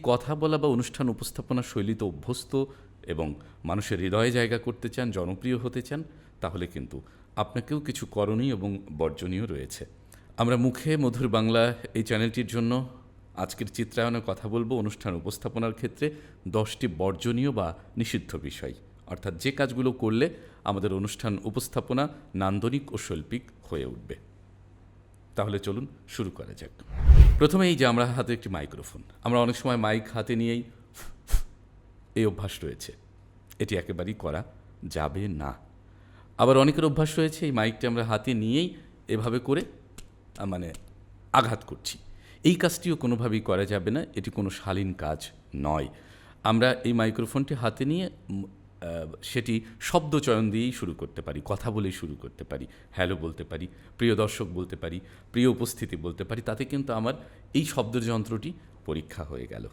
কথা বলা বা অনুষ্ঠান উপস্থাপনা শৈলীতে অভ্যস্ত এবং মানুষের হৃদয়ে জায়গা করতে চান, জনপ্রিয় হতে চান, তাহলে কিন্তু আপনাকেও কিছু করণীয় এবং বর্জনীয় রয়েছে। আমরা মুখে মধুর বাংলা এই চ্যানেলটির জন্য আজকের চিত্রায়নে কথা বলবো অনুষ্ঠান উপস্থাপনার ক্ষেত্রে 10টি বর্জনীয় বা নিষিদ্ধ বিষয়, অর্থাৎ যে কাজগুলো করলে আমাদের অনুষ্ঠান উপস্থাপনা নান্দনিক ও শৈল্পিক হয়ে উঠবে। তাহলে চলুন শুরু করা যাক। প্রথমে এই যে আমরা হাতে একটি মাইক্রোফোন, আমরা অনেক সময় মাইক হাতে নিয়েই এই অভ্যাস রয়েছে, এটি একেবারেই করা যাবে না। আবার অনেকের অভ্যাস রয়েছে এই মাইকটি আমরা হাতে নিয়েই এভাবে করে মানে আঘাত করছি। এই কাজটিও কোনোভাবেই করা যাবে না, এটি কোনো শালীন কাজ নয়। আমরা এই মাইক্রোফোনটি হাতে নিয়ে সেটি শব্দ চয়ন দিয়েই শুরু করতে পারি, কথা বলেই শুরু করতে পারি, হ্যালো বলতে পারি, প্রিয় দর্শক বলতে পারি, প্রিয় উপস্থিতি বলতে পারি। তাতে কিন্তু আমার এই শব্দযন্ত্রটি পরীক্ষা হয়ে গেল।